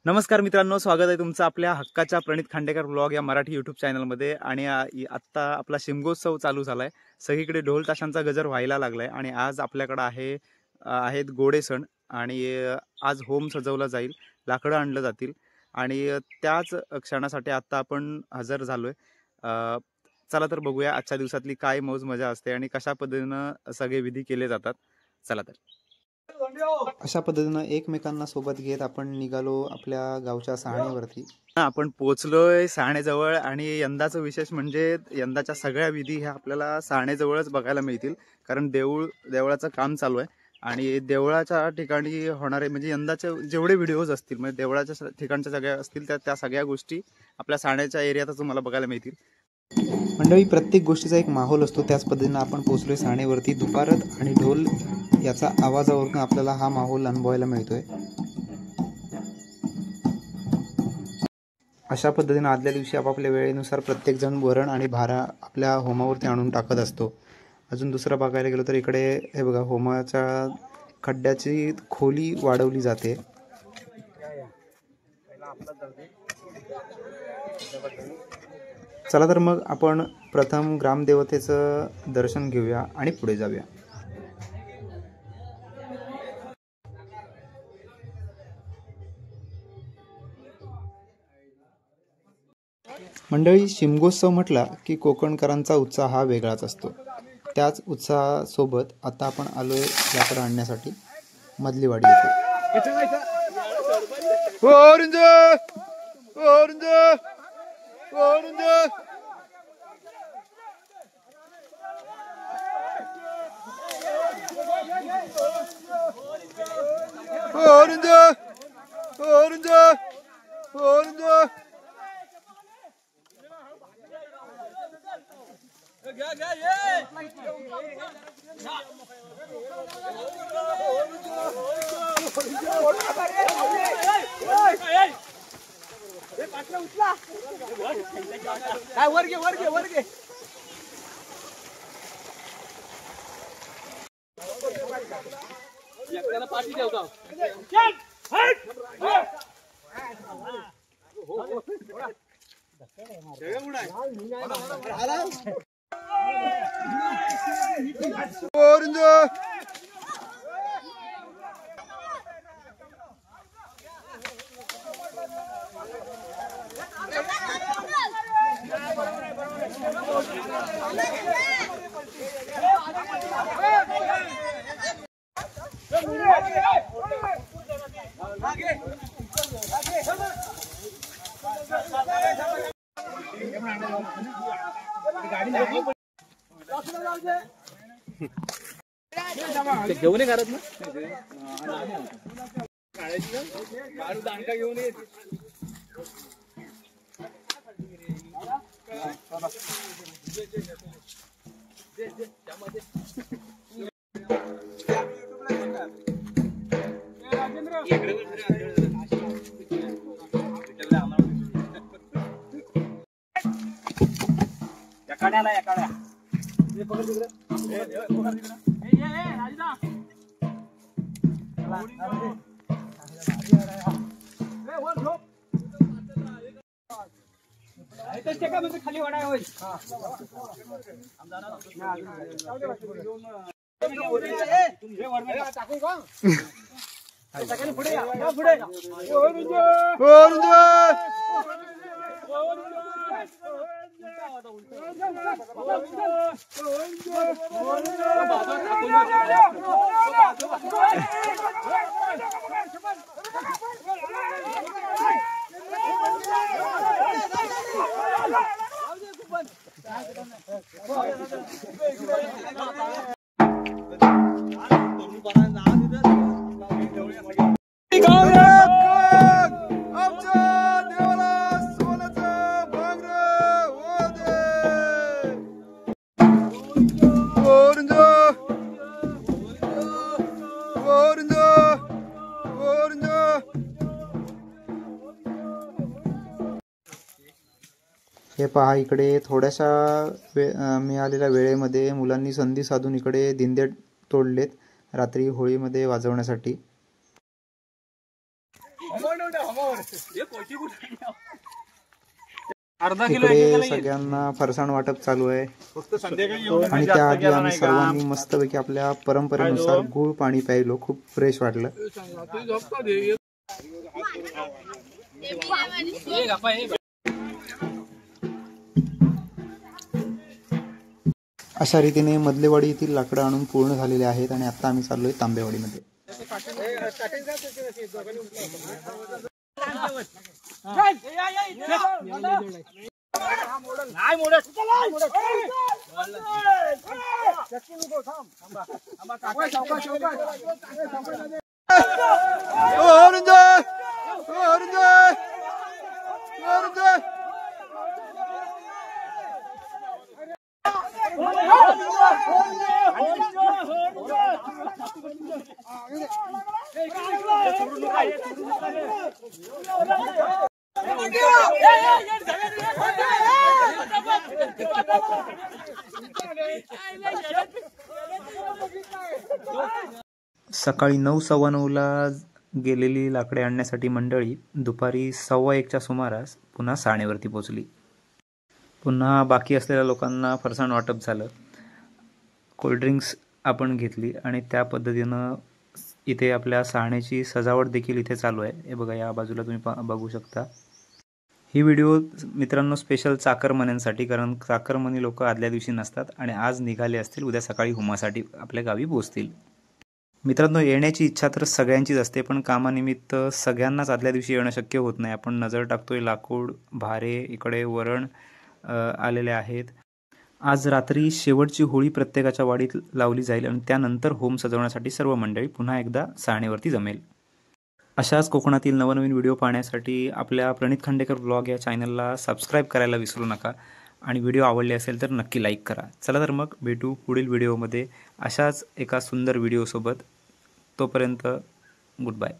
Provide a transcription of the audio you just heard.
नमस्कार मित्रांनो, स्वागत आहे तुमचं आपल्या हक्काच्या प्रणित खांडेकर व्लॉग या मराठी यूट्यूब चॅनलमध्ये। आणि आत्ता आपला शिमगोत्सव चालू झालाय, सगळीकडे ढोल ताशांचा गजर व्हायला लागलाय। आणि आज आपल्याकडे आहेत गोडे सण आणि आज होम सजवला जाईल, लाकडं आणलं जातील आणि त्याच क्षणासाठी आत्ता आपण हजर झालोय। चला तर बघूया आजच्या दिवसातली काय मौज मजा असते आणि कशा पद्धतीनं सगळे विधी केले जातात। चला तर अशा पद्धतीनं एकमेकांना सोबत घेत आपण निघालो आपल्या गावच्या सहाणेवरती। आपण पोहोचलोय सहाणेजवळ आणि यंदाचं विशेष म्हणजे यंदाच्या सगळ्या विधी ह्या आपल्याला सहाणेजवळच बघायला मिळतील, कारण देवळाचं काम चालू आहे आणि देवळाच्या ठिकाणी होणारे म्हणजे यंदाचे जेवढे व्हिडिओज असतील म्हणजे देवळाच्या ठिकाणच्या सगळ्या असतील त्या सगळ्या गोष्टी आपल्या सहाण्याच्या एरियातच तुम्हाला बघायला मिळतील। मंडळी, प्रत्येक गोष्टीचा एक माहोल असतो, त्याच पद्धतीनं आपण पोहोचलोय सहाणेवरती। दुपारत आणि ढोल याचा आवाजावरून आपल्याला हा माहोल अनुभवायला मिळतोय। अशा पद्धतीने आदल्या दिवशी आपापल्या वेळेनुसार प्रत्येक जण वरण आणि भारा आपल्या होमावरती आणून टाकत असतो। अजून दुसरं बघायला गेलो तर इकडे हे बघा, होमाच्या खड्ड्याची खोली वाढवली जाते। चला तर मग आपण प्रथम ग्रामदेवतेचं दर्शन घेऊया आणि पुढे जाऊया। मंडळी, शिमगोत्सव म्हटला की कोकणकरांचा उत्साह हा वेगळाच असतो। त्याच उत्साहासोबत आता आपण आलोय लाकडं आणण्यासाठी मधलीवाडी येथे। वर्गे पाठी देव का घेऊन घरात ना दांडका घेऊन ये। खाली वाडा होईल पुढे Orunda हे पहा, इकडे थोड्याशा मिळालेल्या वेळेमध्ये मुलांनी संधी साधून इकडे दिंडे तोडलेत रात्री होळीमध्ये वाजवण्यासाठी. इकडे सगळ्यांना फरसाण वाटप चालू आहे आणि त्याआधी आम्ही सर्वांनी मस्तपैकी आपल्या परंपरेनुसार गुळ पाणी प्यायलो. खूप फ्रेश वाटलं. अशा रीतीने मधलेवाडी येथील लाकडं आणून पूर्ण झालेले आहेत आणि आता आम्ही चाललोय तांबेवाडीमध्ये. सकाळी 9:15ला गेलेली लाकडे आणण्यासाठी मंडळी दुपारी 1:15च्या सुमारास पुन्हा साणेवरती पोहोचली. पुन्हा बाकी असलेल्या लोकांना फरसाण वाटप झालं. कोल्ड्रिंक्स आपण घेतली आणि त्या पद्धतीनं इथे आपल्या साहण्याची सजावट देखील इथे चालू आहे. हे बघा, या बाजूला तुम्ही बघू शकता. ही व्हिडिओ मित्रांनो स्पेशल चाकरमान्यांसाठी, कारण चाकरमानी लोक आदल्या दिवशी नसतात आणि आज निघाले असतील, उद्या सकाळी होमासाठी आपल्या गावी पोहोचतील. मित्रांनो, येण्याची इच्छा तर सगळ्यांचीच असते, पण कामानिमित्त सगळ्यांनाच आदल्या दिवशी येणं शक्य होत नाही. आपण नजर टाकतोय लाकूड, भारे, इकडे वरण आलेले आहेत. आज रात्री शेवटची होळी प्रत्येकाच्या वाडीत लावली जाईल आणि त्यानंतर होम सजवण्यासाठी सर्व मंडळी पुन्हा एकदा साणेवरती जमेल. अशाच कोकणातील नवनवीन व्हिडिओ पाहण्यासाठी आपल्या प्रणित खांडेकर व्लॉग या चॅनलला सबस्क्राईब करायला विसरू नका आणि व्हिडिओ आवडले असेल तर नक्की लाईक करा. चला तर मग भेटू पुढील व्हिडिओमध्ये अशाच एका सुंदर व्हिडिओसोबत. तोपर्यंत गुड बाय.